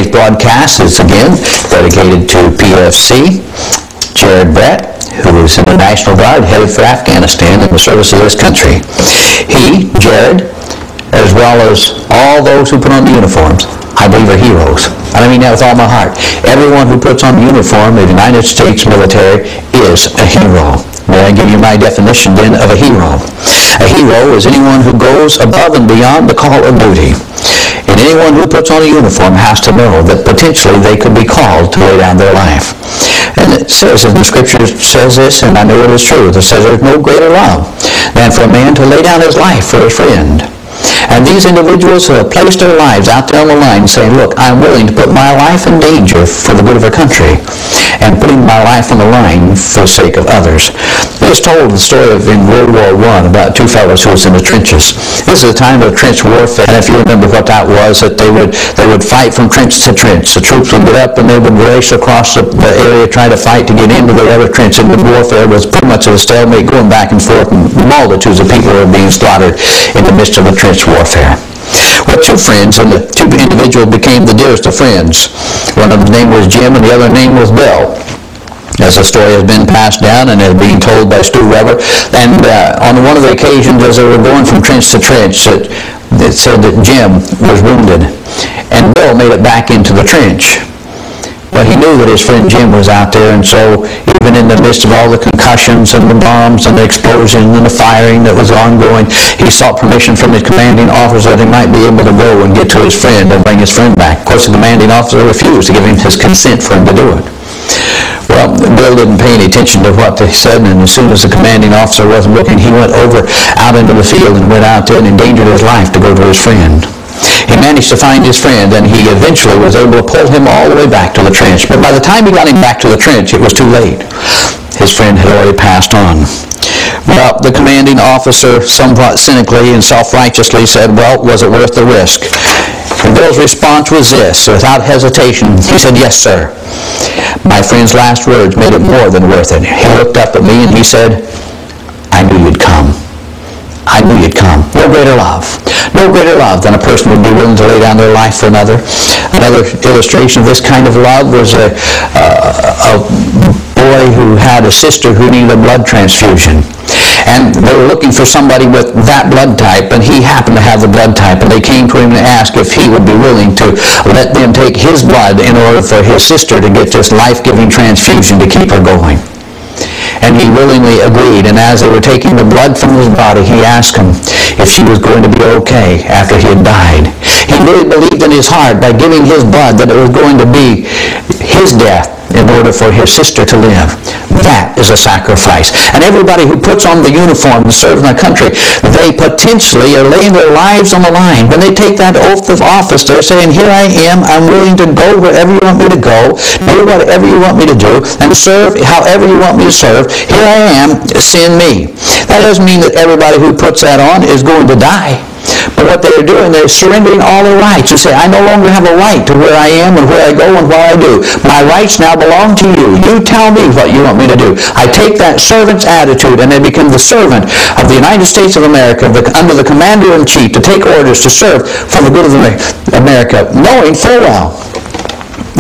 Today's broadcast is again dedicated to PFC. Jared Brett, who is in the National Guard, headed for Afghanistan in the service of this country. He, Jared, as well as all those who put on the uniforms, I believe are heroes. And I mean that with all my heart. Everyone who puts on the uniform of the United States military is a hero. May I give you my definition then of a hero? A hero is anyone who goes above and beyond the call of duty. And anyone who puts on a uniform has to know that potentially they could be called to lay down their life. And it says, and the Scripture says this, and I know it is true, it says there's no greater love than for a man to lay down his life for his friend. And these individuals who have placed their lives out there on the line saying, look, I'm willing to put my life in danger for the good of our country and putting my life on the line for the sake of others. They just told the story of in World War I about two fellows who was in the trenches. This is a time of trench warfare, and if you remember what that was, that they would fight from trench to trench. The troops would get up and they would race across the area trying to fight to get into the other trench, and the warfare was pretty much a stalemate going back and forth, and multitudes of people were being slaughtered in the midst of the trench warfare. Well, two friends, and the two individuals became the dearest of friends. One of them's name was Jim, and the other name was Bill. As the story has been passed down and is being told by Stu Weber, and on one of the occasions as they were going from trench to trench, it said that Jim was wounded, and Bill made it back into the trench. But he knew that his friend Jim was out there, and so even in the midst of all the concussions and the bombs and the explosions and the firing that was ongoing, he sought permission from his commanding officer that he might be able to go and get to his friend and bring his friend back. Of course, the commanding officer refused to give him his consent for him to do it. Well, Bill didn't pay any attention to what they said, and as soon as the commanding officer wasn't looking, he went over out into the field and went out there and endangered his life to go to his friend. He managed to find his friend, and he eventually was able to pull him all the way back to the trench. But by the time he got him back to the trench, it was too late. His friend had already passed on. Well, the commanding officer, somewhat cynically and self-righteously, said, well, was it worth the risk? And Bill's response was this, without hesitation. He said, yes, sir. My friend's last words made it more than worth it. He looked up at me and he said, I knew you'd come. I knew you'd come. No greater love. No greater love than a person would be willing to lay down their life for another. Another illustration of this kind of love was a boy who had a sister who needed a blood transfusion. And they were looking for somebody with that blood type, and he happened to have the blood type. And they came to him and asked if he would be willing to let them take his blood in order for his sister to get this life-giving transfusion to keep her going. And he willingly agreed, and as they were taking the blood from his body, he asked him if she was going to be okay after he had died. He really believed in his heart by giving his blood that it was going to be his death in order for his sister to live. That is a sacrifice. And everybody who puts on the uniform to serve in our country, they potentially are laying their lives on the line. When they take that oath of office, they're saying, here I am, I'm willing to go wherever you want me to go, do whatever you want me to do, and serve however you want me to serve. Here I am, send me. That doesn't mean that everybody who puts that on is going to die. But what they're doing, they're surrendering all their rights. You say, I no longer have a right to where I am and where I go and what I do. My rights now belong to you. You tell me what you want me to do. I take that servant's attitude and I become the servant of the United States of America under the commander-in-chief to take orders to serve for the good of America, knowing full well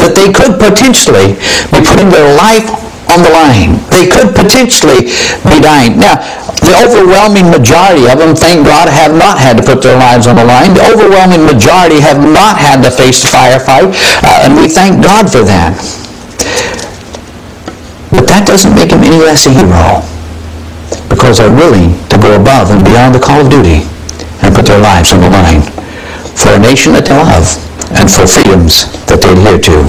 that they could potentially be putting their life on the line. They could potentially be dying. Now, the overwhelming majority of them, thank God, have not had to put their lives on the line. The overwhelming majority have not had to face the firefight, and we thank God for that. But that doesn't make them any less a hero, because they're willing to go above and beyond the call of duty and put their lives on the line for a nation that they love and for freedoms that they adhere to.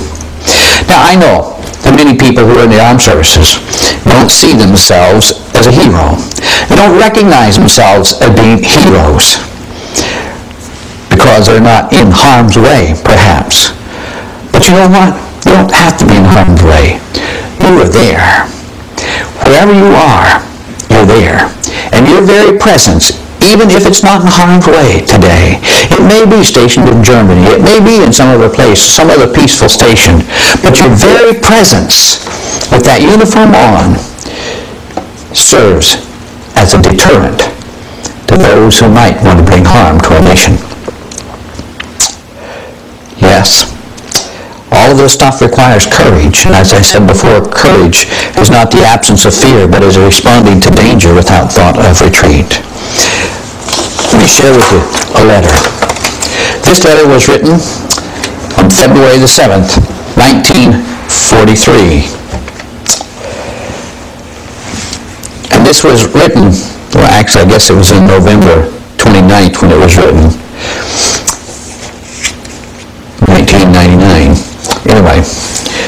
Now, I know that many people who are in the armed services don't see themselves as a hero. They don't recognize themselves as being heroes because they're not in harm's way, perhaps. But you know what? You don't have to be in harm's way. You are there. Wherever you are, you're there. And your very presence, even if it's not in harm's way today, it may be stationed in Germany, it may be in some other place, some other peaceful station, but your very presence with that uniform on serves as a deterrent to those who might want to bring harm to our nation. Yes, All of this stuff requires courage. And as I said before, courage is not the absence of fear, but is responding to danger without thought of retreat. Let me share with you a letter. This letter was written on February the 7th, 1943. And this was written, well, actually, I guess it was in November 29th when it was written. 1999. Anyway,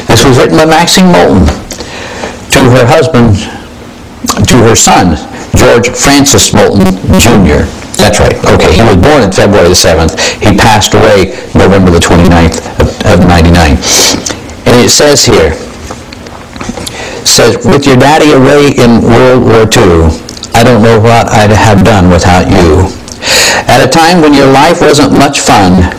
this was written by Maxine Moulton to her husband, to her son, George Francis Moulton, Jr. That's right. Okay, he was born on February the 7th. He passed away November the 29th of 99. And it says here, with your daddy away in World War II, I don't know what I'd have done without you. At a time when your life wasn't much fun,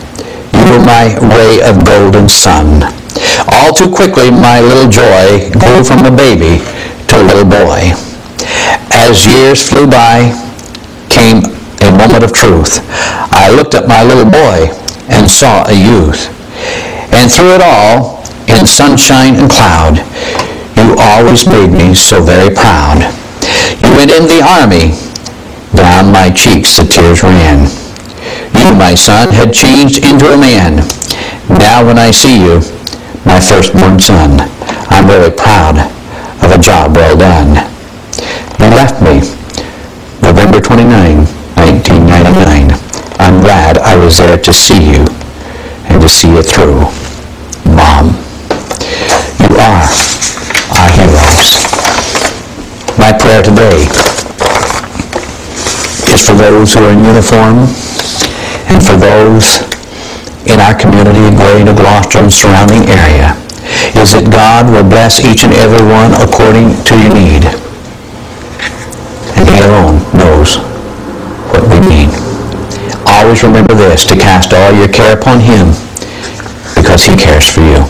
you were my ray of golden sun. All too quickly, my little joy grew from a baby to a little boy. As years flew by, came a moment of truth. I looked at my little boy and saw a youth. And through it all, in sunshine and cloud, you always made me so very proud. You went in the army, down my cheeks the tears ran. You, my son, had changed into a man. Now when I see you, my firstborn son, I'm really proud of a job well done. You left me November 29, 1999. I'm glad I was there to see you and to see it through. Mom, you are our heroes. My prayer today is for those who are in uniform and for those in our community, Gray to Gloucester and surrounding area, is that God will bless each and every one according to your need. And He alone knows what we need. Always remember this, to cast all your care upon Him because He cares for you.